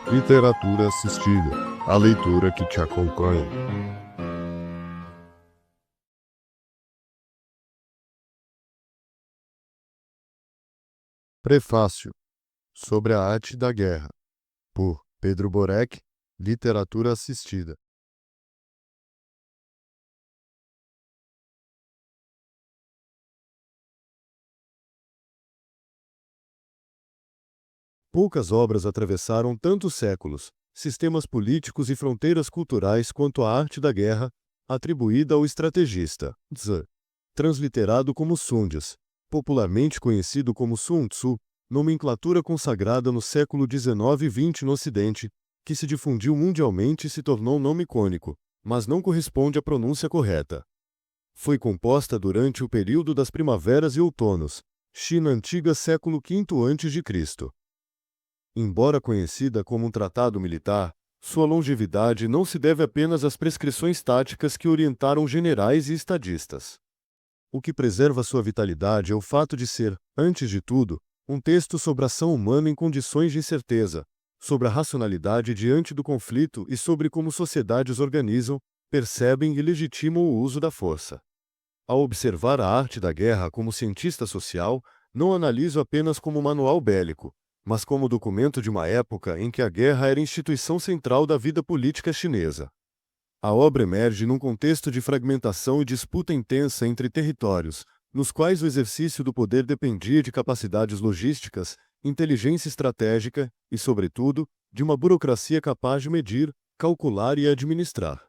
Literatura assistida, a leitura que te acompanha. Prefácio sobre a arte da guerra, por Pedro Borek, Literatura assistida. Poucas obras atravessaram tantos séculos, sistemas políticos e fronteiras culturais quanto a arte da guerra, atribuída ao estrategista Tzu, transliterado como Sun Tzu, popularmente conhecido como Sun Tzu, nomenclatura consagrada no século XIX e XX no Ocidente, que se difundiu mundialmente e se tornou nome icônico, mas não corresponde à pronúncia correta. Foi composta durante o período das primaveras e outonos, China antiga século V a.C. Embora conhecida como um tratado militar, sua longevidade não se deve apenas às prescrições táticas que orientaram generais e estadistas. O que preserva sua vitalidade é o fato de ser, antes de tudo, um texto sobre a ação humana em condições de incerteza, sobre a racionalidade diante do conflito e sobre como sociedades organizam, percebem e legitimam o uso da força. Ao observar a arte da guerra como cientista social, não analiso apenas como manual bélico, mas como documento de uma época em que a guerra era instituição central da vida política chinesa. A obra emerge num contexto de fragmentação e disputa intensa entre territórios, nos quais o exercício do poder dependia de capacidades logísticas, inteligência estratégica e, sobretudo, de uma burocracia capaz de medir, calcular e administrar.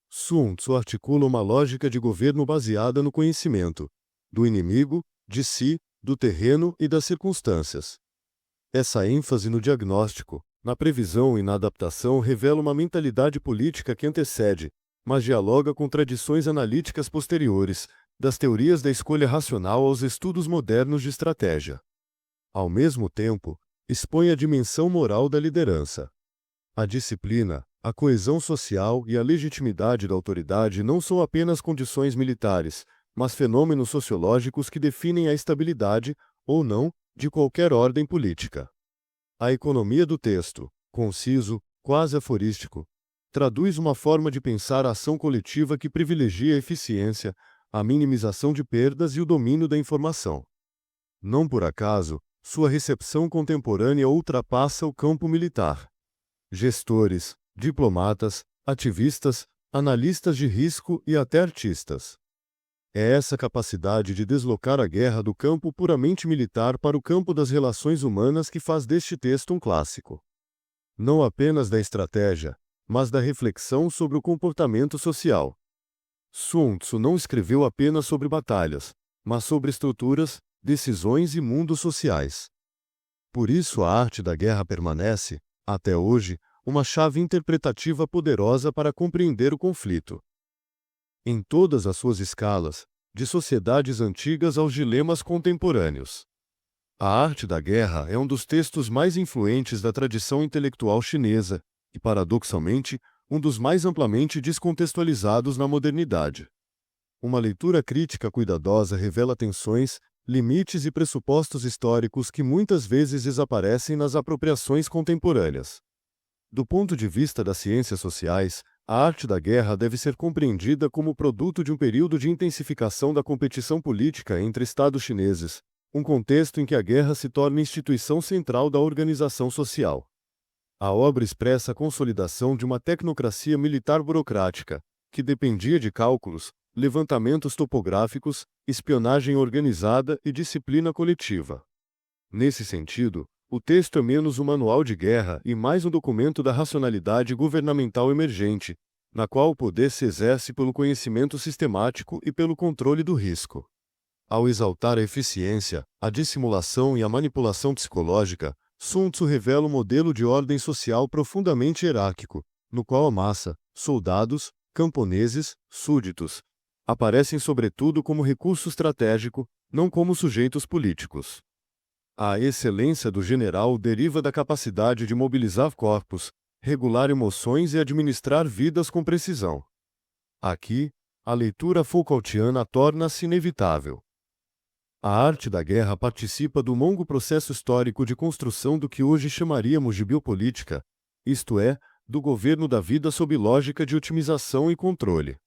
Sun Tzu articula uma lógica de governo baseada no conhecimento do inimigo, de si, do terreno e das circunstâncias. Essa ênfase no diagnóstico, na previsão e na adaptação revela uma mentalidade política que antecede, mas dialoga com tradições analíticas posteriores, das teorias da escolha racional aos estudos modernos de estratégia. Ao mesmo tempo, expõe a dimensão moral da liderança. A disciplina, a coesão social e a legitimidade da autoridade não são apenas condições militares, mas fenômenos sociológicos que definem a estabilidade, ou não, de qualquer ordem política. A economia do texto, conciso, quase aforístico, traduz uma forma de pensar a ação coletiva que privilegia a eficiência, a minimização de perdas e o domínio da informação. Não por acaso, sua recepção contemporânea ultrapassa o campo militar. Gestores, diplomatas, ativistas, analistas de risco e até artistas. É essa capacidade de deslocar a guerra do campo puramente militar para o campo das relações humanas que faz deste texto um clássico. Não apenas da estratégia, mas da reflexão sobre o comportamento social. Sun Tzu não escreveu apenas sobre batalhas, mas sobre estruturas, decisões e mundos sociais. Por isso a arte da guerra permanece, até hoje, uma chave interpretativa poderosa para compreender o conflito. Em todas as suas escalas, de sociedades antigas aos dilemas contemporâneos. A arte da guerra é um dos textos mais influentes da tradição intelectual chinesa e, paradoxalmente, um dos mais amplamente descontextualizados na modernidade. Uma leitura crítica cuidadosa revela tensões, limites e pressupostos históricos que muitas vezes desaparecem nas apropriações contemporâneas. Do ponto de vista das ciências sociais, a arte da guerra deve ser compreendida como produto de um período de intensificação da competição política entre estados chineses, um contexto em que a guerra se torna instituição central da organização social. A obra expressa a consolidação de uma tecnocracia militar burocrática, que dependia de cálculos, levantamentos topográficos, espionagem organizada e disciplina coletiva. Nesse sentido, o texto é menos um manual de guerra e mais um documento da racionalidade governamental emergente, na qual o poder se exerce pelo conhecimento sistemático e pelo controle do risco. Ao exaltar a eficiência, a dissimulação e a manipulação psicológica, Sun Tzu revela um modelo de ordem social profundamente hierárquico, no qual a massa, soldados, camponeses, súditos, aparecem sobretudo como recurso estratégico, não como sujeitos políticos. A excelência do general deriva da capacidade de mobilizar corpos, regular emoções e administrar vidas com precisão. Aqui, a leitura Foucaultiana torna-se inevitável. A arte da guerra participa do longo processo histórico de construção do que hoje chamaríamos de biopolítica, isto é, do governo da vida sob lógica de otimização e controle.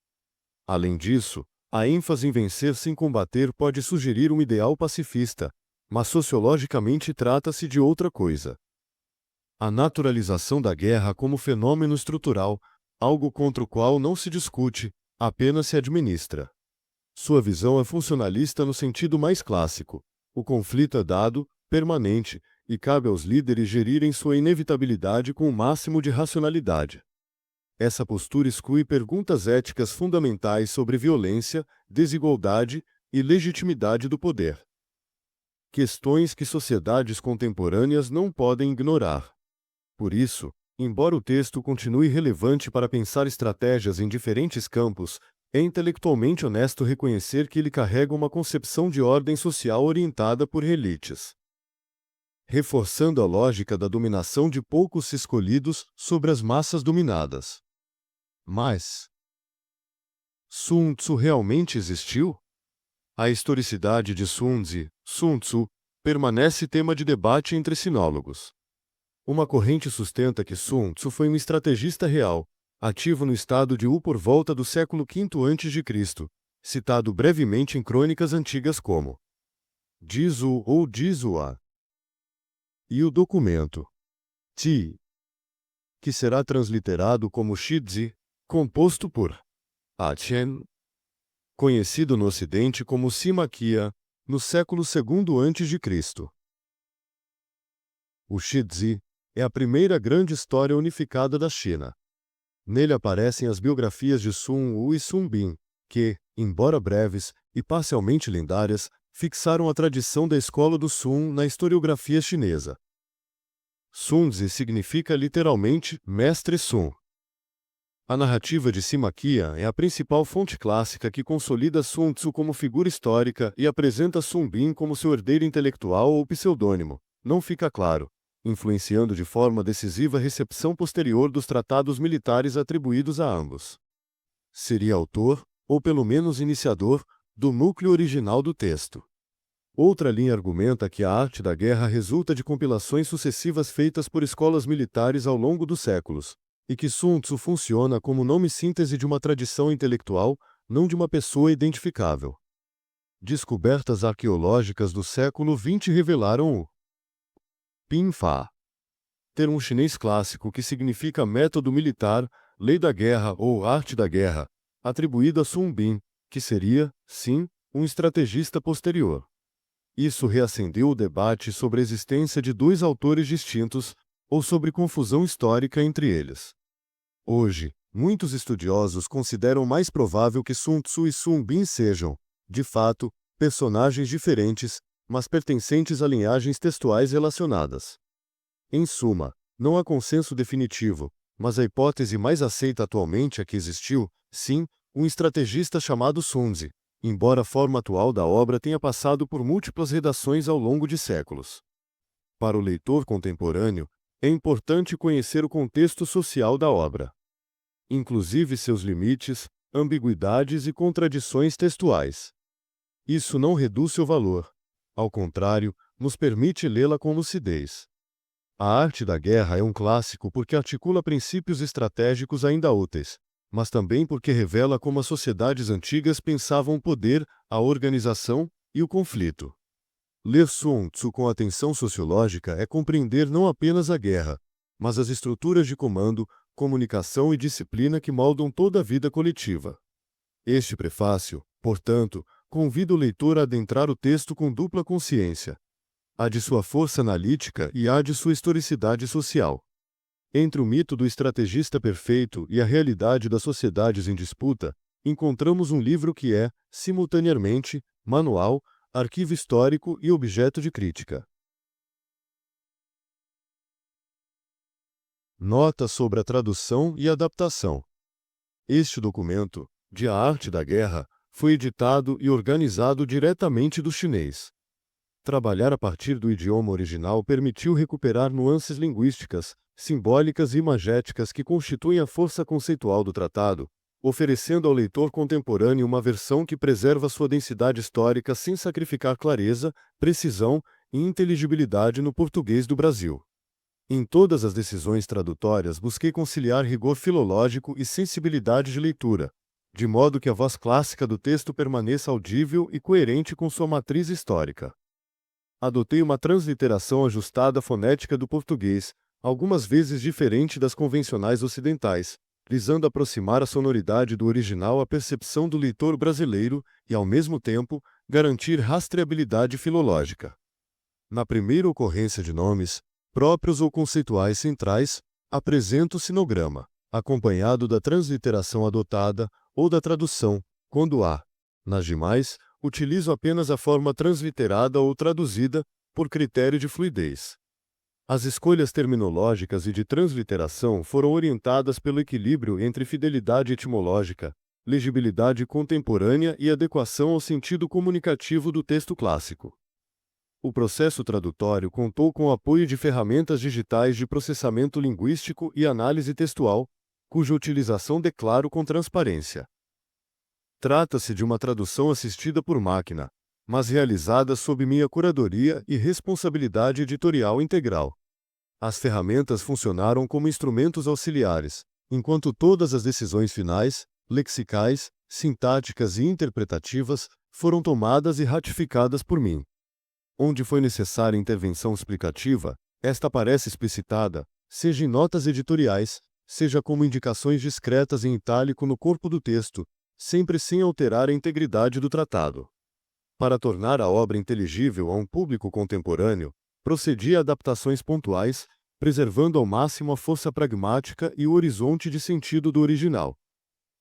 Além disso, a ênfase em vencer sem combater pode sugerir um ideal pacifista, mas sociologicamente trata-se de outra coisa. A naturalização da guerra como fenômeno estrutural, algo contra o qual não se discute, apenas se administra. Sua visão é funcionalista no sentido mais clássico. O conflito é dado, permanente, e cabe aos líderes gerirem sua inevitabilidade com o máximo de racionalidade. Essa postura exclui perguntas éticas fundamentais sobre violência, desigualdade e legitimidade do poder. Questões que sociedades contemporâneas não podem ignorar. Por isso, embora o texto continue relevante para pensar estratégias em diferentes campos, é intelectualmente honesto reconhecer que ele carrega uma concepção de ordem social orientada por elites, reforçando a lógica da dominação de poucos escolhidos sobre as massas dominadas. Mas Sun Tzu realmente existiu? A historicidade de Sun Tzu, permanece tema de debate entre sinólogos. Uma corrente sustenta que Sun Tzu foi um estrategista real, ativo no estado de Wu por volta do século V a.C., citado brevemente em crônicas antigas como Jizu ou Jizua. E o documento Ti, que será transliterado como Shizi, composto por Achen, conhecido no Ocidente como Simaquia, no século II a.C. O Shizi é a primeira grande história unificada da China. Nele aparecem as biografias de Sun Wu e Sun Bin, que, embora breves e parcialmente lendárias, fixaram a tradição da escola do Sun na historiografia chinesa. Sun Tzu significa literalmente Mestre Sun. A narrativa de Simaquia é a principal fonte clássica que consolida Sun Tzu como figura histórica e apresenta Sun Bin como seu herdeiro intelectual ou pseudônimo. Não fica claro, influenciando de forma decisiva a recepção posterior dos tratados militares atribuídos a ambos. Seria autor, ou pelo menos iniciador, do núcleo original do texto. Outra linha argumenta que a arte da guerra resulta de compilações sucessivas feitas por escolas militares ao longo dos séculos, e que Sun Tzu funciona como nome-síntese de uma tradição intelectual, não de uma pessoa identificável. Descobertas arqueológicas do século XX revelaram o Pinfa, termo chinês clássico que significa método militar, lei da guerra ou arte da guerra, atribuído a Sun Bin, que seria, sim, um estrategista posterior. Isso reacendeu o debate sobre a existência de dois autores distintos, ou sobre confusão histórica entre eles. Hoje, muitos estudiosos consideram mais provável que Sun Tzu e Sun Bin sejam, de fato, personagens diferentes, mas pertencentes a linhagens textuais relacionadas. Em suma, não há consenso definitivo, mas a hipótese mais aceita atualmente é que existiu, sim, um estrategista chamado Sun Tzu, embora a forma atual da obra tenha passado por múltiplas redações ao longo de séculos. Para o leitor contemporâneo, é importante conhecer o contexto social da obra, inclusive seus limites, ambiguidades e contradições textuais. Isso não reduz seu valor. Ao contrário, nos permite lê-la com lucidez. A arte da guerra é um clássico porque articula princípios estratégicos ainda úteis, mas também porque revela como as sociedades antigas pensavam o poder, a organização e o conflito. Ler Sun Tzu com atenção sociológica é compreender não apenas a guerra, mas as estruturas de comando, comunicação e disciplina que moldam toda a vida coletiva. Este prefácio, portanto, convida o leitor a adentrar o texto com dupla consciência: a de sua força analítica e a de sua historicidade social. Entre o mito do estrategista perfeito e a realidade das sociedades em disputa, encontramos um livro que é, simultaneamente, manual, arquivo histórico e objeto de crítica. Nota sobre a tradução e adaptação. Este documento, de A Arte da Guerra, foi editado e organizado diretamente do chinês. Trabalhar a partir do idioma original permitiu recuperar nuances linguísticas, simbólicas e imagéticas que constituem a força conceitual do tratado, oferecendo ao leitor contemporâneo uma versão que preserva sua densidade histórica sem sacrificar clareza, precisão e inteligibilidade no português do Brasil. Em todas as decisões tradutórias, busquei conciliar rigor filológico e sensibilidade de leitura, de modo que a voz clássica do texto permaneça audível e coerente com sua matriz histórica. Adotei uma transliteração ajustada à fonética do português, algumas vezes diferente das convencionais ocidentais, visando aproximar a sonoridade do original à percepção do leitor brasileiro e, ao mesmo tempo, garantir rastreabilidade filológica. Na primeira ocorrência de nomes, próprios ou conceituais centrais, apresento o sinograma, acompanhado da transliteração adotada ou da tradução, quando há. Nas demais, utilizo apenas a forma transliterada ou traduzida, por critério de fluidez. As escolhas terminológicas e de transliteração foram orientadas pelo equilíbrio entre fidelidade etimológica, legibilidade contemporânea e adequação ao sentido comunicativo do texto clássico. O processo tradutório contou com o apoio de ferramentas digitais de processamento linguístico e análise textual, cuja utilização declaro com transparência. Trata-se de uma tradução assistida por máquina, mas realizada sob minha curadoria e responsabilidade editorial integral. As ferramentas funcionaram como instrumentos auxiliares, enquanto todas as decisões finais, lexicais, sintáticas e interpretativas, foram tomadas e ratificadas por mim. Onde foi necessária intervenção explicativa, esta aparece explicitada, seja em notas editoriais, seja como indicações discretas em itálico no corpo do texto, sempre sem alterar a integridade do tratado. Para tornar a obra inteligível a um público contemporâneo, procedi a adaptações pontuais, preservando ao máximo a força pragmática e o horizonte de sentido do original.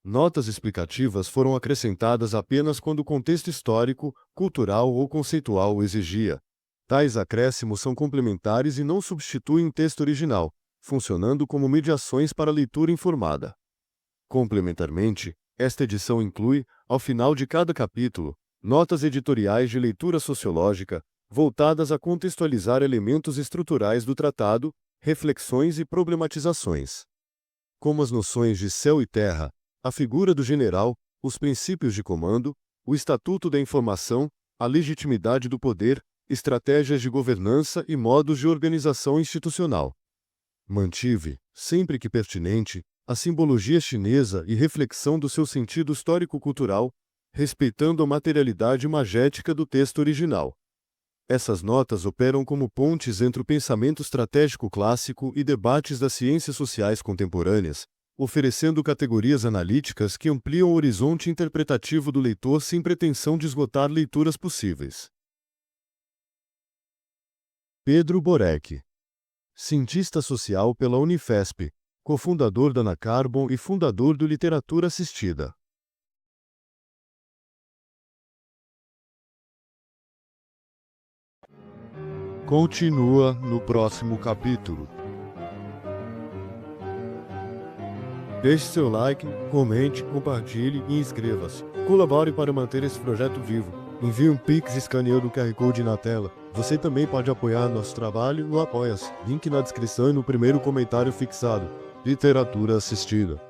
Notas explicativas foram acrescentadas apenas quando o contexto histórico, cultural ou conceitual o exigia. Tais acréscimos são complementares e não substituem o texto original, funcionando como mediações para a leitura informada. Complementarmente, esta edição inclui, ao final de cada capítulo, notas editoriais de leitura sociológica, voltadas a contextualizar elementos estruturais do tratado, reflexões e problematizações. Como as noções de céu e terra, a figura do general, os princípios de comando, o estatuto da informação, a legitimidade do poder, estratégias de governança e modos de organização institucional. Mantive, sempre que pertinente, a simbologia chinesa e reflexão do seu sentido histórico-cultural, respeitando a materialidade magética do texto original. Essas notas operam como pontes entre o pensamento estratégico clássico e debates das ciências sociais contemporâneas, oferecendo categorias analíticas que ampliam o horizonte interpretativo do leitor sem pretensão de esgotar leituras possíveis. Pedro Borek, cientista social pela Unifesp, cofundador da Anacarbon e fundador do Literatura Assistida. Continua no próximo capítulo. Deixe seu like, comente, compartilhe e inscreva-se. Colabore para manter esse projeto vivo. Envie um Pix escaneando o QR Code na tela. Você também pode apoiar nosso trabalho no Apoia-se. Link na descrição e no primeiro comentário fixado. Literatura Assistida.